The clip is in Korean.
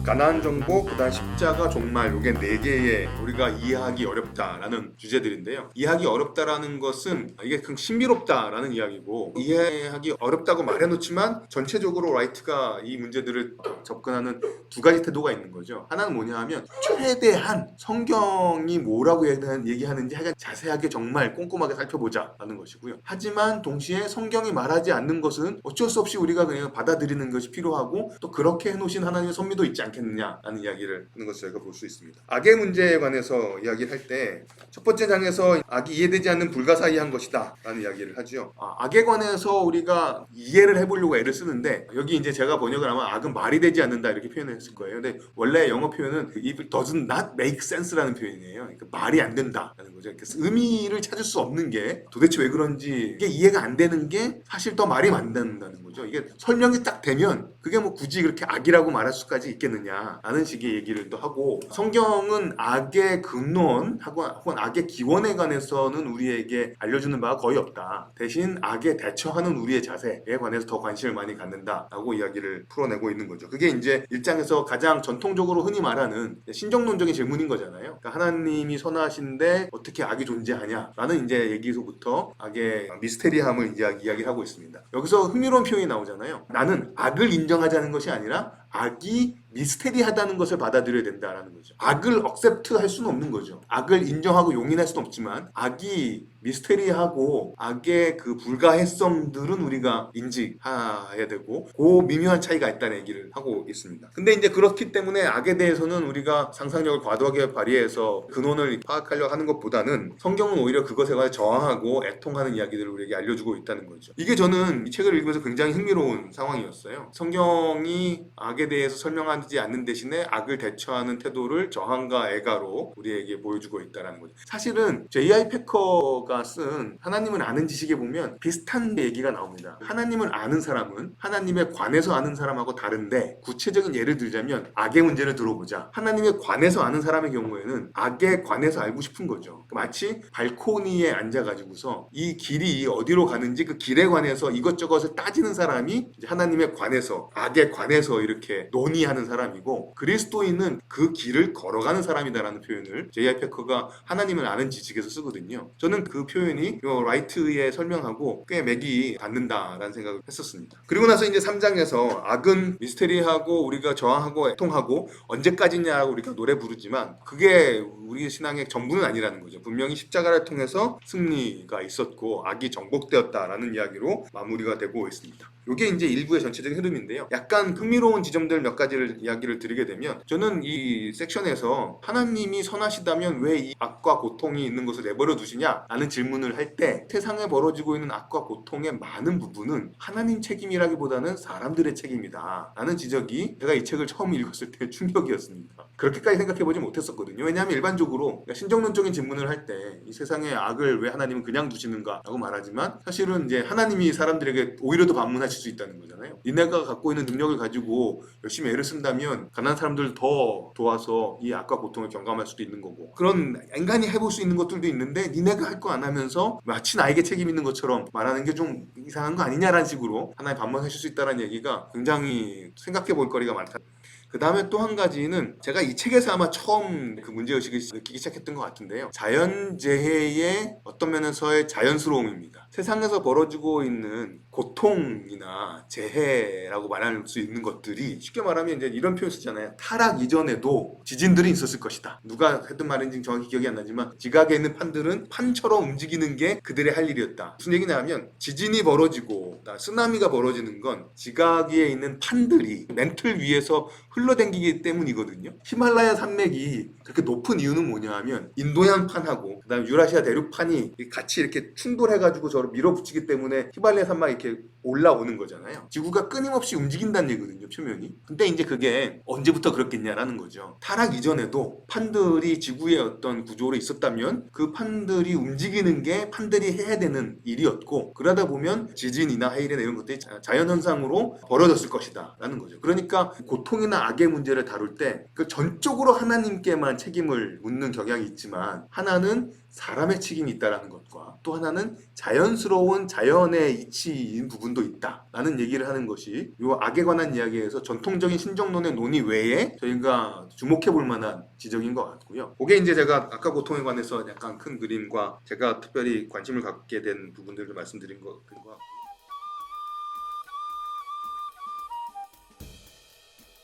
가나안 정복, 그다음 십자가, 종말, 요게 네 개의 우리가 이해하기 어렵다라는 주제들인데요. 이해하기 어렵다라는 것은 이게 신비롭다라는 이야기고, 이해하기 어렵다고 말해놓지만 전체적으로 라이트가 이 문제들을 접근하는 두 가지 태도가 있는 거죠. 하나는 뭐냐 하면 최대한 성경이 뭐라고 얘기하는지 자세하게 정말 꼼꼼하게 살펴보자 라는 것이고요. 하지만 동시에 성경이 말하지 않는 것은 어쩔 수 없이 우리가 그냥 받아들이는 것이 필요하고, 또 그렇게 해놓으신 하나님의 섭리도 있지 않겠느냐라는 이야기를 하는 것을 저희가 볼 수 있습니다. 악의 문제에 관해서 이야기를 할 때 첫 번째 장에서 악이 이해되지 않는 불가사의한 것이다 라는 이야기를 하죠. 악에 관해서 우리가 이해를 해보려고 애를 쓰는데, 여기 이제 제가 번역을 하면 악은 말이 되지 않는다 이렇게 표현을 했을 거예요. 근데 원래 영어 표현은 it does not make sense라는 표현이에요. 그러니까 말이 안 된다라는 거죠. 그래서 의미를 찾을 수 없는 게 도대체 왜 그런지, 이게 이해가 안 되는 게 사실 더 말이 안 된다는 거죠. 이게 설명이 딱 되면 그게 뭐 굳이 그렇게 악이라고 말할 수까지 있겠느냐라는 식의 얘기를 또 하고, 성경은 악의 근원 혹은 악의 기원에 관해서는 우리에게 알려주는 바가 거의 없다. 대신 악에 대처하는 우리의 자세에 관해서 더 관심을 많이 갖는다라고 이야기를 풀어내고 있는 거죠. 그게 이제 1장에서 가장 전통적으로 흔히 말하는 신정론적인 질문인 거잖아요. 그러니까 하나님이 선하신데 어떻게 악이 존재하냐라는 이제 얘기서부터 악의 미스테리함을 이야기를 하고 있습니다. 여기서 흥미로운 표현이 나오잖아요. 나는 악을 인정하자는 것이 아니라 악이 미스테리하다는 것을 받아들여야 된다라는 거죠. 악을 억셉트할 수는 없는 거죠. 악을 인정하고 용인할 수는 없지만 악이 미스테리하고 악의 그 불가해성들은 우리가 인지해야 되고, 그 미묘한 차이가 있다는 얘기를 하고 있습니다. 근데 이제 그렇기 때문에 악에 대해서는 우리가 상상력을 과도하게 발휘해서 근원을 파악하려고 하는 것보다는 성경은 오히려 그것에 관해 저항하고 애통하는 이야기들을 우리에게 알려주고 있다는 거죠. 이게 저는 이 책을 읽으면서 굉장히 흥미로운 상황이었어요. 성경이 악에 대해서 설명하지 않는 대신에 악을 대처하는 태도를 저항과 애가로 우리에게 보여주고 있다는 거죠. 사실은 J.I. 패커가 쓴 하나님을 아는 지식에 보면 비슷한 얘기가 나옵니다. 하나님을 아는 사람은 하나님에 관해서 아는 사람하고 다른데, 구체적인 예를 들자면 악의 문제를 들어보자. 하나님에 관해서 아는 사람의 경우에는 악에 관해서 알고 싶은 거죠. 마치 발코니에 앉아가지고서 이 길이 어디로 가는지 그 길에 관해서 이것저것을 따지는 사람이 이제 하나님에 관해서, 악에 관해서 이렇게 논의하는 사람이고, 그리스도인은 그 길을 걸어가는 사람이다라는 표현을 J.I. 패커가 하나님을 아는 지식에서 쓰거든요. 저는 그 표현이 라이트의 설명하고 꽤 맥이 닿는다라는 생각을 했었습니다. 그리고 나서 이제 3장에서 악은 미스테리하고 우리가 저항하고 애통하고 언제까지냐고 우리가 노래 부르지만 그게 우리 신앙의 전부는 아니라는 거죠. 분명히 십자가를 통해서 승리가 있었고 악이 정복되었다라는 이야기로 마무리가 되고 있습니다. 이게 이제 일부의 전체적인 흐름인데요. 약간 흥미로운 지점들 몇 가지를 이야기를 드리게 되면, 저는 이 섹션에서 하나님이 선하시다면 왜 이 악과 고통이 있는 것을 내버려 두시냐 라는 질문을 할 때, 세상에 벌어지고 있는 악과 고통의 많은 부분은 하나님 책임이라기보다는 사람들의 책임이다 라는 지적이 제가 이 책을 처음 읽었을 때 충격이었습니다. 그렇게까지 생각해보지 못했었거든요. 왜냐하면 일반적으로 신정론적인 질문을 할 때 이 세상의 악을 왜 하나님은 그냥 두시는가 라고 말하지만, 사실은 이제 하나님이 사람들에게 오히려 더 반문하실 수 있다는 거잖아요. 니네가 갖고 있는 능력을 가지고 열심히 애를 쓴다면 가난한 사람들 더 도와서 이 악과 고통을 경감할 수도 있는 거고, 그런 인간이 해볼 수 있는 것들도 있는데 니네가 할 거 안 하면서 마치 나에게 책임 있는 것처럼 말하는 게 좀 이상한 거 아니냐라는 식으로 하나님 반문하실 수 있다는 얘기가 굉장히 생각해 볼 거리가 많다. 그 다음에 또 한 가지는, 제가 이 책에서 아마 처음 그 문제의식을 느끼기 시작했던 것 같은데요. 자연재해의 어떤 면에서의 자연스러움입니다. 세상에서 벌어지고 있는 고통이나 재해라고 말할 수 있는 것들이, 쉽게 말하면 이제 이런 표현 쓰잖아요. 타락 이전에도 지진들이 있었을 것이다. 누가 했던 말인지 정확히 기억이 안 나지만, 지각에 있는 판들은 판처럼 움직이는 게 그들의 할 일이었다. 무슨 얘기냐면, 지진이 벌어지고 쓰나미가 벌어지는 건 지각 위에 있는 판들이 멘틀 위에서 흘러댕기기 때문이거든요. 히말라야 산맥이 그렇게 높은 이유는 뭐냐 하면, 인도양 판하고 그다음 유라시아 대륙판이 같이 이렇게 충돌해가지고 저를 밀어붙이기 때문에 히말라야 산맥이 이렇게 올라오는 거잖아요. 지구가 끊임없이 움직인다는 얘기거든요, 표면이. 근데 이제 그게 언제부터 그렇겠냐라는 거죠. 타락 이전에도 판들이 지구의 어떤 구조로 있었다면 그 판들이 움직이는 게 판들이 해야 되는 일이었고, 그러다 보면 지진이나 해일이나 이런 것들이 자연현상으로 벌어졌을 것이다 라는 거죠. 그러니까 고통이나 악의 문제를 다룰 때 그 전적으로 하나님께만 책임을 묻는 경향이 있지만, 하나는 사람의 책임이 있다라는 것과 또 하나는 자연스러운 자연의 이치인 부분도 있다라는 얘기를 하는 것이 이 악에 관한 이야기에서 전통적인 신정론의 논의 외에 저희가 주목해 볼 만한 지적인 것 같고요. 그게 이제 제가 아까 고통에 관해서 약간 큰 그림과 제가 특별히 관심을 갖게 된 부분들을 말씀드린 것 같고